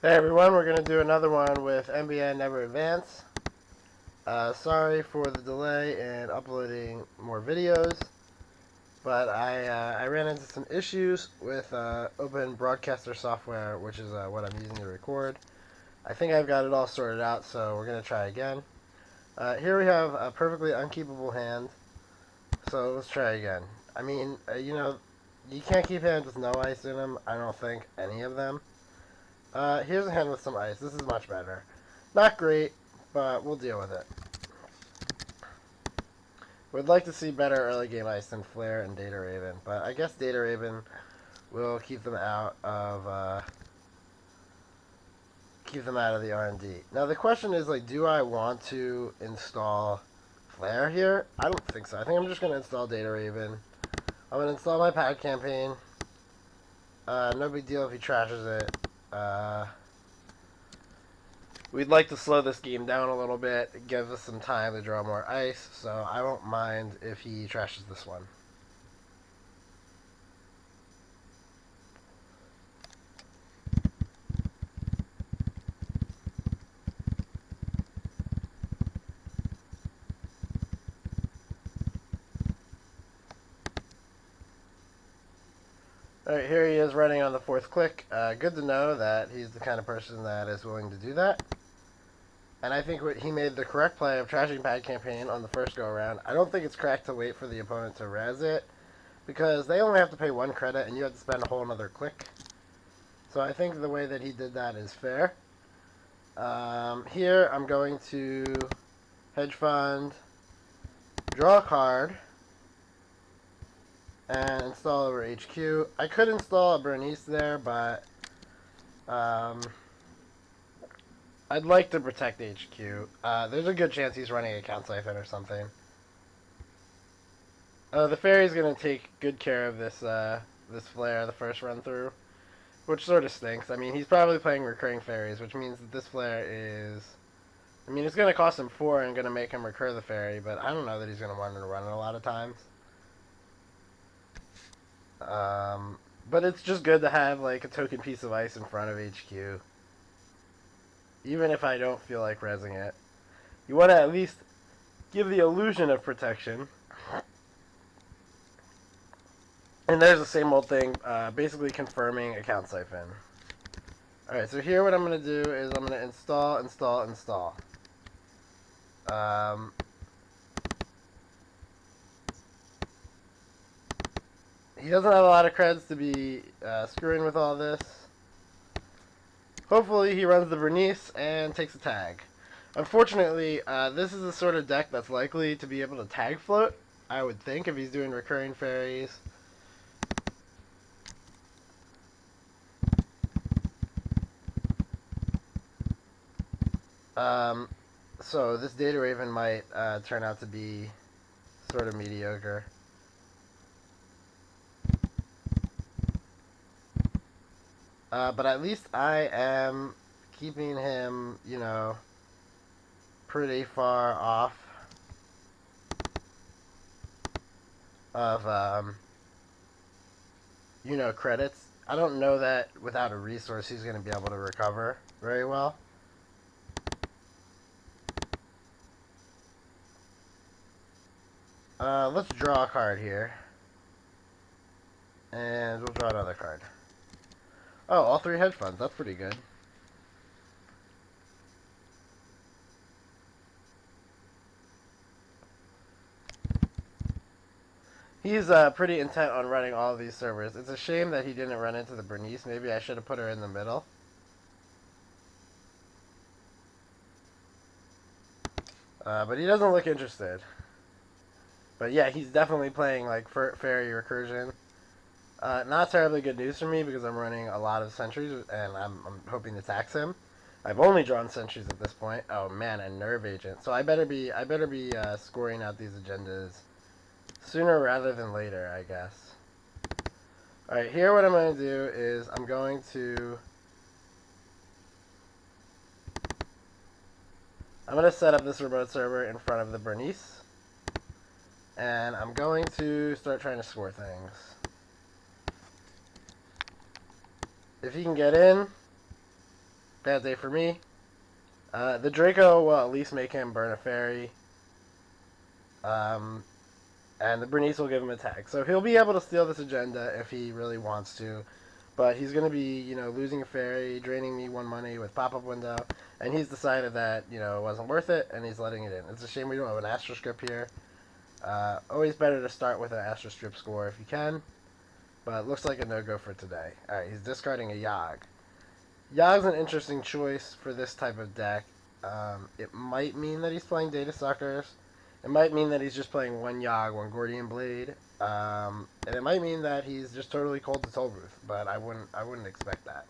Hey everyone, we're going to do another one with NBN Never Advance. Sorry for the delay in uploading more videos, but I ran into some issues with Open Broadcaster software, which is what I'm using to record. I think I've got it all sorted out, so we're going to try again. Here we have a perfectly unkeepable hand, so let's try again. I mean, you can't keep hands with no ice in them, I don't think, any of them. Here's a hand with some ice. This is much better. Not great, but we'll deal with it. We'd like to see better early game ice than Flare and Data Raven, but I guess Data Raven will keep them out of the R&D. Now the question is, like, do I want to install Flare here? I don't think so. I think I'm just going to install Data Raven. I'm going to install my pad campaign. No big deal if he trashes it. We'd like to slow this game down a little bit, give us some time to draw more ice, so I won't mind if he trashes this one. Alright, here he is running on the fourth click. Good to know that he's the kind of person that is willing to do that. And I think he made the correct play of trashing pad campaign on the first go around. I don't think it's correct to wait for the opponent to res it, because they only have to pay 1 credit and you have to spend a whole another click. So I think the way that he did that is fair. Here I'm going to hedge fund, draw a card, and install over HQ. I could install a Bernice there, but I'd like to protect HQ. There's a good chance he's running a count siphon or something. The Faerie's going to take good care of this this flare the first run through, which sort of stinks. I mean, he's probably playing recurring Fairies, which means that this flare is... I mean, it's going to cost him 4 and going to make him recur the Faerie, but I don't know that he's going to want to run it a lot of times. But it's just good to have, like, a token piece of ice in front of HQ. Even if I don't feel like rezzing it. You want to at least give the illusion of protection. And there's the same old thing, basically confirming a count siphon. Alright, so here what I'm going to do is I'm going to install. He doesn't have a lot of creds to be screwing with all this. Hopefully he runs the Bernice and takes a tag. Unfortunately, this is the sort of deck that's likely to be able to tag float, I would think, if he's doing recurring Fairies. So this Data Raven might turn out to be sort of mediocre. But at least I am keeping him, you know, pretty far off of, you know, credits. I don't know that without a resource he's going to be able to recover very well. Let's draw a card here. And we'll draw another card. Oh, all 3 hedge funds. That's pretty good. He's pretty intent on running all of these servers. It's a shame that he didn't run into the Bernice. Maybe I should have put her in the middle. But he doesn't look interested. But yeah, he's definitely playing like Faerie Recursion. Not terribly good news for me because I'm running a lot of sentries and I'm hoping to tax him. I've only drawn sentries at this point. Oh man, and Nerve Agent. So I better be scoring out these agendas sooner rather than later, I guess. All right, here what I'm going to do is I'm going to set up this remote server in front of the Bernice, and I'm going to start trying to score things. If he can get in, Bad day for me. The Draco will at least make him burn a Faerie. Um, and the Bernice will give him a tag. So he'll be able to steal this agenda if he really wants to. But he's going to be, losing a Faerie, draining me 1 money with pop-up window. And he's decided that, it wasn't worth it, and he's letting it in. It's a shame we don't have an Astro Strip here. Always better to start with an Astro Strip score if you can. But it looks like a no-go for today. Alright, he's discarding a Yogg. Yogg's an interesting choice for this type of deck. It might mean that he's playing Data Suckers. It might mean that he's just playing 1 Yogg, 1 Gordian Blade. And it might mean that he's just totally cold to Tollbooth, but I wouldn't expect that.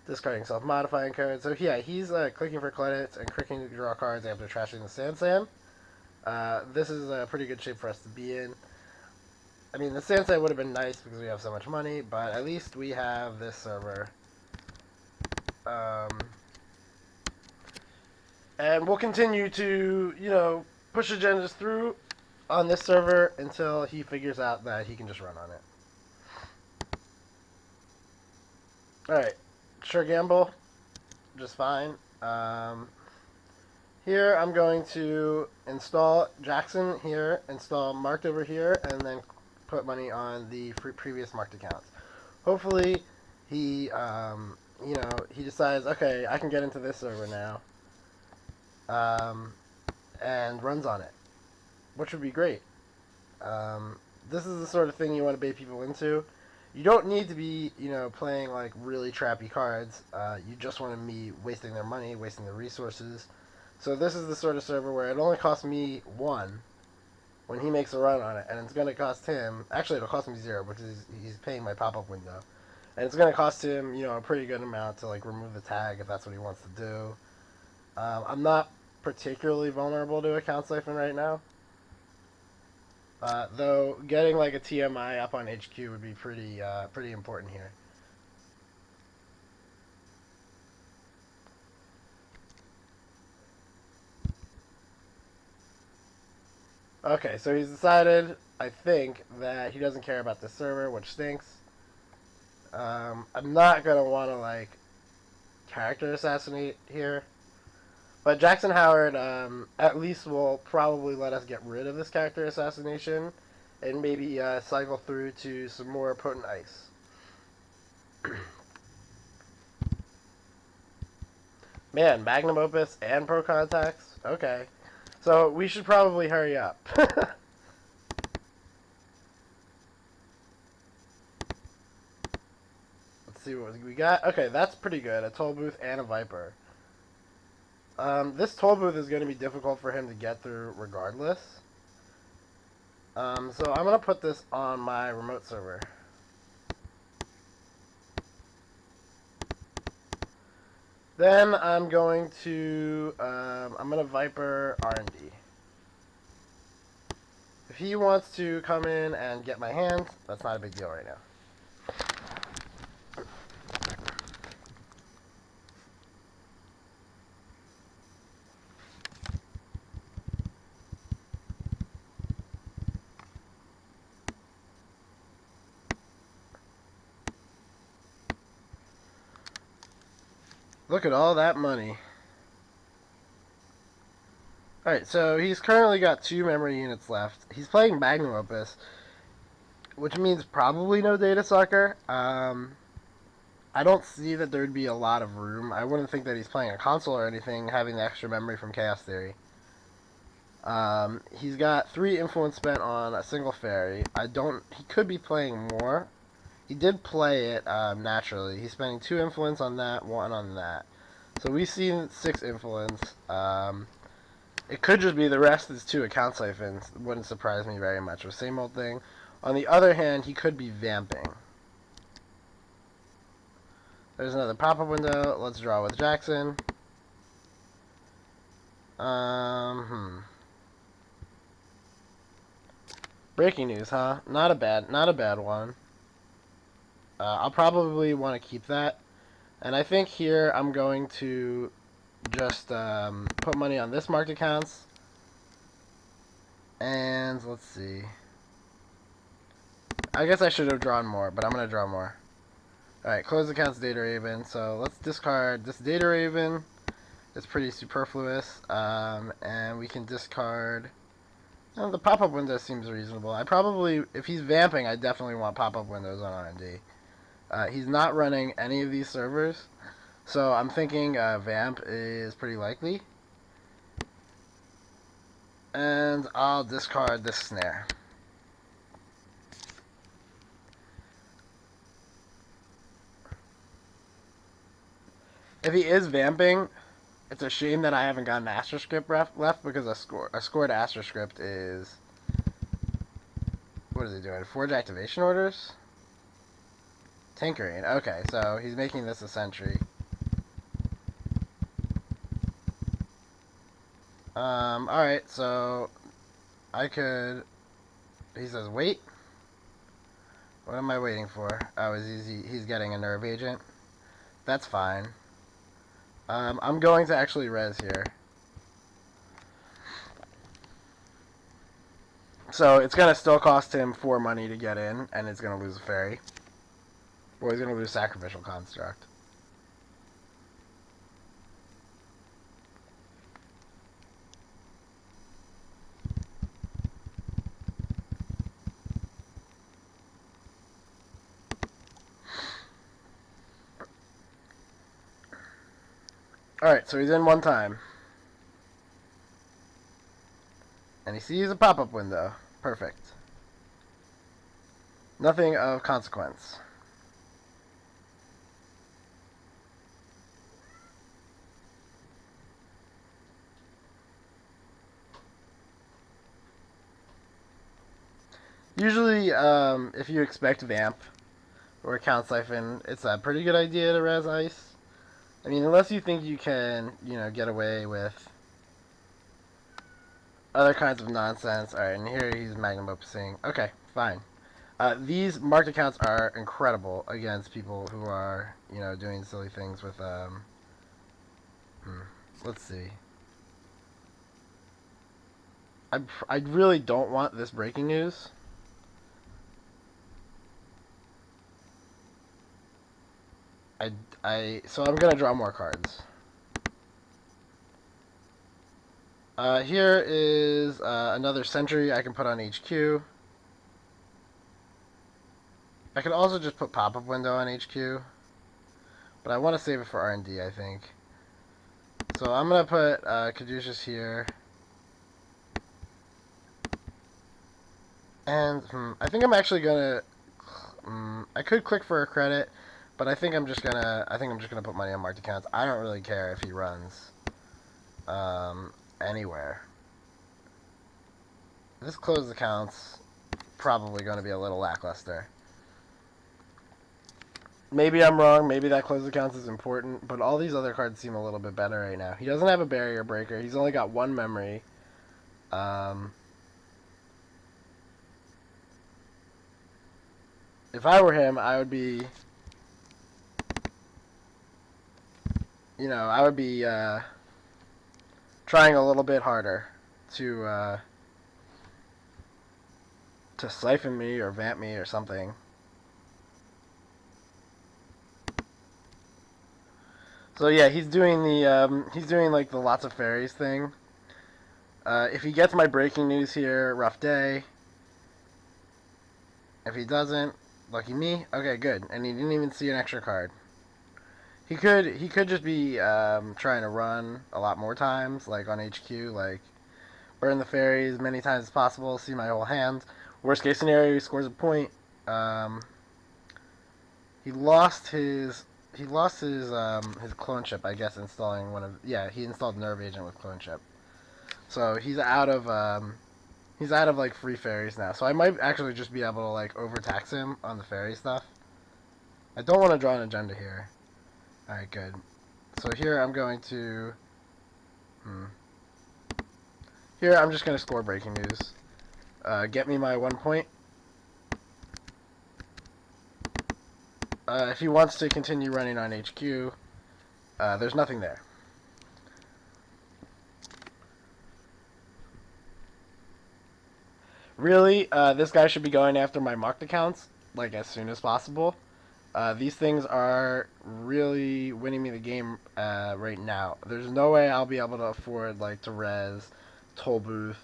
Discarding self-modifying cards. So yeah, he's clicking for credits and clicking to draw cards after trashing the Sand. This is a pretty good shape for us to be in. I mean, the Sand would have been nice because we have so much money, but at least we have this server. And we'll continue to, push agendas through on this server until he figures out that he can just run on it. Alright, sure gamble, just fine. Here I'm going to install Jackson here, install marked over here, and then put money on the previous marked accounts. Hopefully he, he decides, okay, I can get into this server now, and runs on it, which would be great. This is the sort of thing you want to bait people into. You don't need to be, playing like really trappy cards. You just want to be wasting their money, wasting their resources. So this is the sort of server where it only costs me 1 when he makes a run on it, and it's going to cost him, actually it'll cost me 0 because he's paying my pop-up window. And it's going to cost him, a pretty good amount to like remove the tag if that's what he wants to do. I'm not particularly vulnerable to account siphon right now. Though getting like a TMI up on HQ would be pretty important here. Okay, so he's decided, I think, that he doesn't care about this server, which stinks. I'm not gonna want to like character assassinate here, but Jackson Howard at least will probably let us get rid of this character assassination and maybe cycle through to some more potent ice. Man, Magnum Opus and Pro Contacts? Okay. So we should probably hurry up. Let's see what we got. Okay, that's pretty good. A Toll Booth and a Viper. This Toll Booth is going to be difficult for him to get through regardless. So I'm going to put this on my remote server. Then I'm going to Viper R&D. If he wants to come in and get my hand, that's not a big deal right now. Look at all that money. Alright, so he's currently got 2 memory units left. He's playing Magnum Opus, which means probably no Data Sucker. I don't see that there'd be a lot of room. I wouldn't think that he's playing a console or anything, having the extra memory from Chaos Theory. He's got 3 influence spent on a single Faerie. He could be playing more. He did play it naturally. He's spending 2 influence on that, 1 on that. So we've seen 6 influence. It could just be the rest is 2 account siphons. Wouldn't surprise me very much. Same old thing. On the other hand, he could be vamping. There's another pop-up window. Let's draw with Jackson. Breaking news, huh? Not a bad one. I'll probably want to keep that. And I think here I'm going to just put money on this marked accounts. And let's see. I guess I should have drawn more, but I'm going to draw more. Alright, close accounts data raven. So let's discard this data raven. It's pretty superfluous. And we can discard... the pop-up window seems reasonable. I probably, if he's vamping, I definitely want pop-up windows on R&D. He's not running any of these servers, so I'm thinking vamp is pretty likely. And I'll discard this snare. If he is vamping, it's a shame that I haven't got an Astro script left because a scored Astro script is... What is he doing? Forge activation orders? Tinkering. Okay, so he's making this a sentry. Alright, so I could... He says, wait. What am I waiting for? Oh, he's getting a nerve agent. That's fine. I'm going to actually res here. So it's going to still cost him 4 money to get in, and it's going to lose a Faerie. Or he's going to lose Sacrificial Construct. Alright, so he's in one time. And he sees a pop-up window. Perfect. Nothing of consequence. Usually, if you expect Vamp or Count Siphon, it's a pretty good idea to res Ice. I mean, unless you think you can, get away with other kinds of nonsense. Alright, and here he's magnum opusing. Okay, fine. These marked accounts are incredible against people who are, doing silly things with, let's see. I really don't want this breaking news. So I'm gonna draw more cards. Here is another sentry I can put on HQ. I could also just put pop-up window on HQ, but I want to save it for R&D, I think. So I'm gonna put Caduceus here, and I think I'm actually gonna. I could click for a credit, but I think I'm just gonna put money on marked accounts. I don't really care if he runs anywhere. This closed account's probably going to be a little lackluster. Maybe I'm wrong. Maybe that closed accounts is important, but all these other cards seem a little bit better right now. He doesn't have a barrier breaker. He's only got 1 memory. If I were him, I would be, trying a little bit harder to siphon me or vamp me or something. So yeah, he's doing like the lots of fairies thing. If he gets my breaking news here, rough day. If he doesn't, lucky me. Okay, good. And he didn't even see an extra card. He could just be trying to run a lot more times, like on HQ, like burn the fairies as many times as possible, see my whole hand. Worst case scenario, he scores a point. He lost his clone chip, I guess, installing he installed Nerve Agent with clone chip. So he's out of like free fairies now. So I might actually just be able to like overtax him on the fairy stuff. I don't want to draw an agenda here. Alright, good. So here I'm going to here I'm just gonna score breaking news. Get me my 1 point. If he wants to continue running on HQ, there's nothing there. Really, this guy should be going after my marked accounts, like, as soon as possible. These things are really winning me the game right now. There's no way I'll be able to afford like to res Toll Booth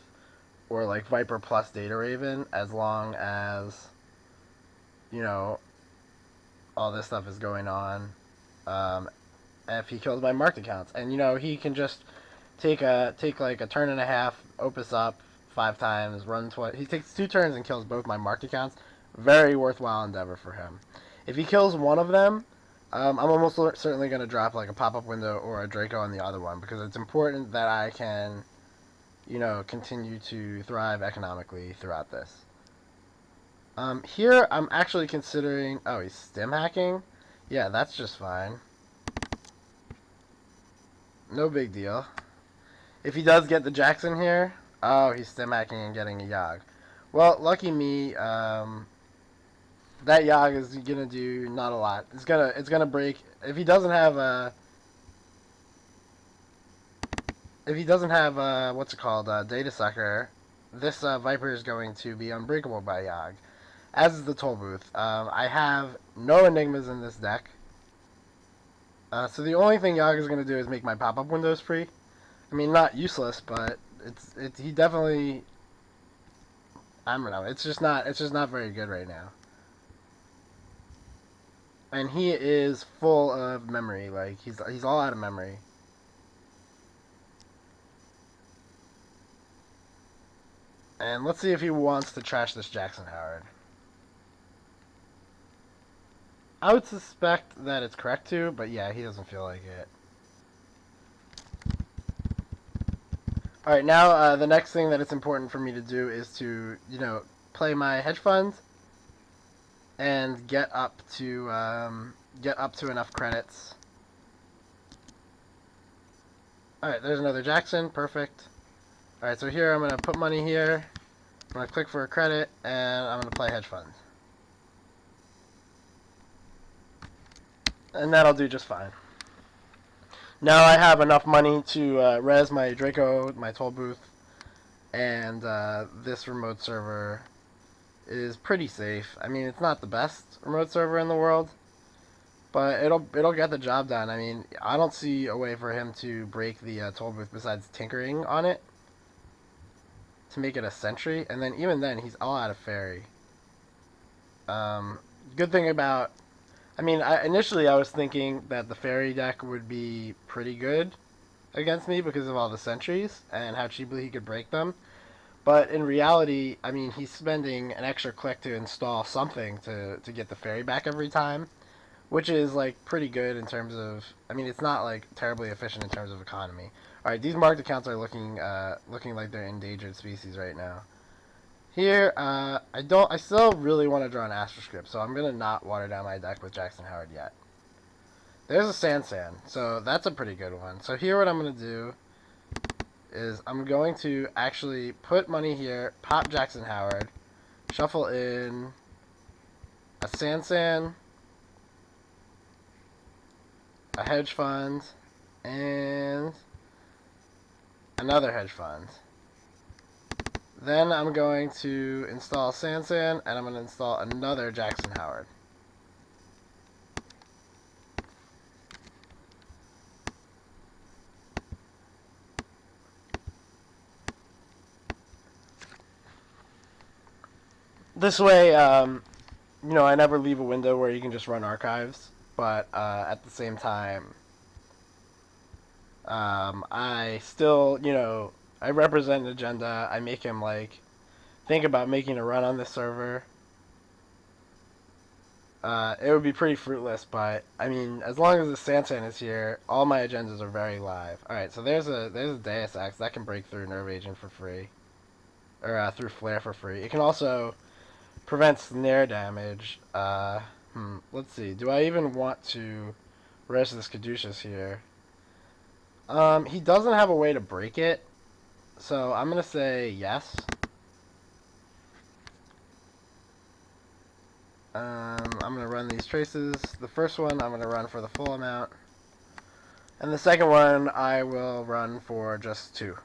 or like Viper plus Data Raven as long as you know all this stuff is going on. Um, if he kills my marked accounts, and he can just take like a turn and a half, Opus up 5 times, run twice. He takes 2 turns and kills both my marked accounts. Very worthwhile endeavor for him. If he kills one of them, I'm almost certainly going to drop like a pop-up window or a Draco on the other one because it's important that I can, continue to thrive economically throughout this. Here I'm actually considering. Oh, he's stim hacking. Yeah, that's just fine. No big deal. If he does get the Jackson here, oh, he's stim hacking and getting a Yogg. Well, lucky me. That Yogg is gonna do not a lot. It's gonna break. If he doesn't have what's it called, Data Sucker, this Viper is going to be unbreakable by Yogg, as is the Toll Booth. I have no Enigmas in this deck, so the only thing Yogg is gonna do is make my pop-up windows free. I mean, not useless, but he definitely. I don't know. It's just not very good right now. And he is full of memory. Like he's all out of memory. And let's see if he wants to trash this Jackson Howard. I would suspect that it's correct to, but yeah, he doesn't feel like it. Alright, now the next thing that it's important for me to do is to, play my hedge funds and get up to enough credits. Alright, there's another Jackson, perfect. Alright, so here I'm going to put money here, I'm going to click for a credit, and I'm going to play hedge funds. And that'll do just fine. Now I have enough money to res my Draco, my Toll Booth, and this remote server is pretty safe. I mean, it's not the best remote server in the world, but it'll get the job done. I mean, I don't see a way for him to break the Toll Booth besides tinkering on it to make it a sentry, and then even then he's all out of Faerie. Good thing about, I mean, initially I was thinking that the Faerie deck would be pretty good against me because of all the sentries and how cheaply he could break them. But in reality, I mean, he's spending an extra click to install something to get the Faerie back every time, which is like pretty good in terms of, I mean, it's not like terribly efficient in terms of economy. All right, these marked accounts are looking like they're endangered species right now. Here, I still really want to draw an Astroscript, so I'm gonna not water down my deck with Jackson Howard yet. There's a Sansan, so that's a pretty good one. So here, what I'm gonna do is I'm going to actually put money here, pop Jackson Howard, shuffle in a Sansan, a hedge fund, and another hedge fund. Then I'm going to install Sansan, and I'm going to install another Jackson Howard. This way, I never leave a window where you can just run archives, but at the same time, I still, I represent an agenda. I make him, think about making a run on this server. It would be pretty fruitless, but, I mean, as long as the Sansan is here, all my agendas are very live. Alright, so there's a Deus Ex. That can break through Nerve Agent for free. Or, through Flare for free. It can also prevent snare damage. Let's see. Do I even want to res this Caduceus here? He doesn't have a way to break it, so I'm going to say yes. I'm going to run these traces. The first one I'm going to run for the full amount. And the second one I will run for just 2.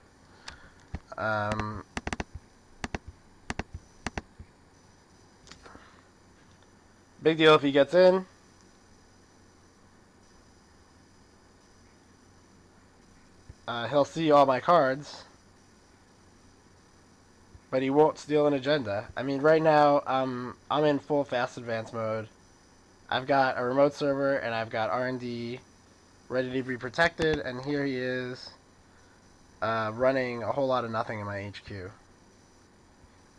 Big deal if he gets in. he'll see all my cards, but he won't steal an agenda. I mean, right now, I'm in full fast advance mode. I've got a remote server, and I've got R&D ready to be protected, and here he is running a whole lot of nothing in my HQ.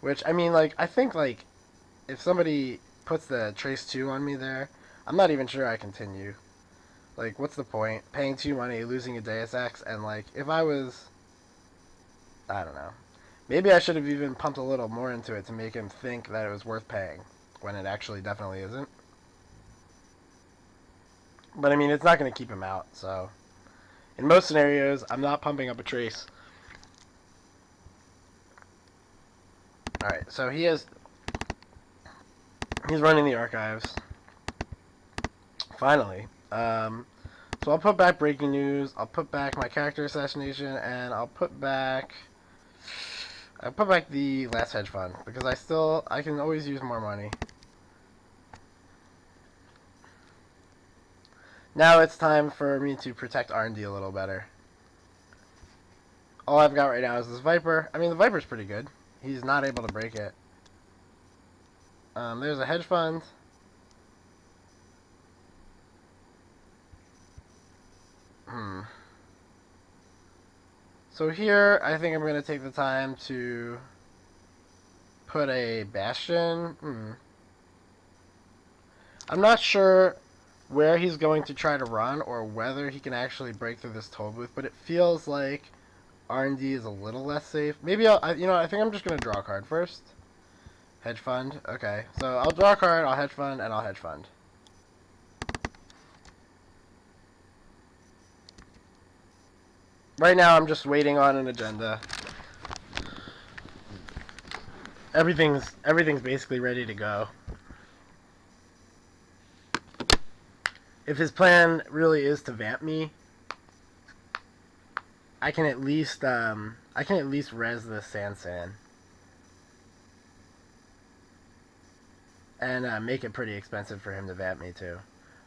Which, I mean, like, I think, like, if somebody puts the Trace 2 on me there, I'm not even sure I continue. Like, what's the point? Paying 2 money, losing a Deus Ex, and, like, if I was... I don't know. Maybe I should have even pumped a little more into it to make him think that it was worth paying, when it actually definitely isn't. But, I mean, it's not going to keep him out, so... In most scenarios, I'm not pumping up a Trace. Alright, so he's running the archives. Finally. So I'll put back breaking news, I'll put back my character assassination, and I'll put back the last hedge fund, because I can always use more money. Now it's time for me to protect R&D a little better. All I've got right now is this Viper. I mean, the Viper's pretty good. He's not able to break it. There's a hedge fund. So here, I think I'm going to take the time to put a Bastion. I'm not sure where he's going to try to run or whether he can actually break through this toll booth, but it feels like R&D is a little less safe. Maybe I think I'm just going to draw a card first. Hedge fund. Okay, so I'll draw a card, I'll hedge fund, and I'll hedge fund. Right now, I'm just waiting on an agenda. Everything's basically ready to go. If his plan really is to vamp me, I can at least res this Sansan and make it pretty expensive for him to vamp me too.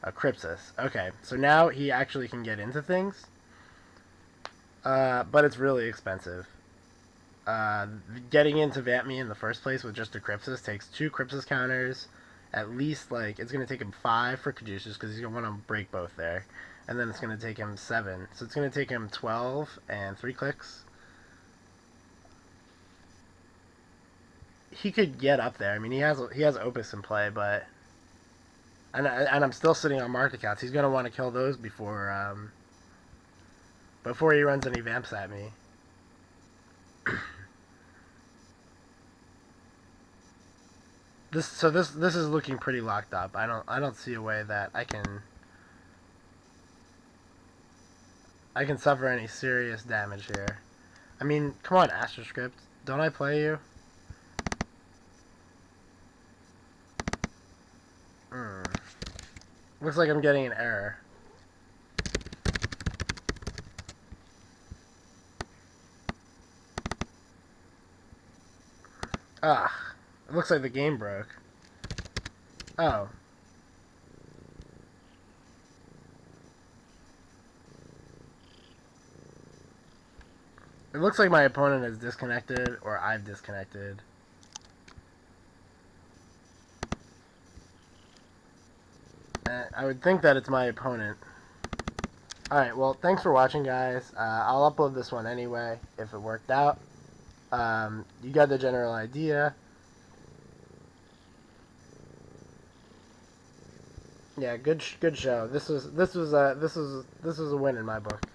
Crypsis. Okay, so now he actually can get into things. But it's really expensive. Getting into Vamp Me in the first place with just a Crypsis takes 2 Crypsis counters. At least, like, it's going to take him 5 for Caduceus because he's going to want to break both there. And then it's going to take him 7. So it's going to take him 12 and 3 clicks. He could get up there. I mean, he has Opus in play, but... And I'm still sitting on marked accounts. He's going to want to kill those before he runs any vamps at me. This is looking pretty locked up. I don't see a way that I can suffer any serious damage here. I mean, come on, Astroscript. Don't I play you? Looks like I'm getting an error. Ah, it looks like the game broke. Oh. It looks like my opponent is disconnected, or I've disconnected. I would think that it's my opponent. Alright, well, thanks for watching, guys. I'll upload this one anyway, if it worked out. You got the general idea. Yeah, good show. This was a win in my book.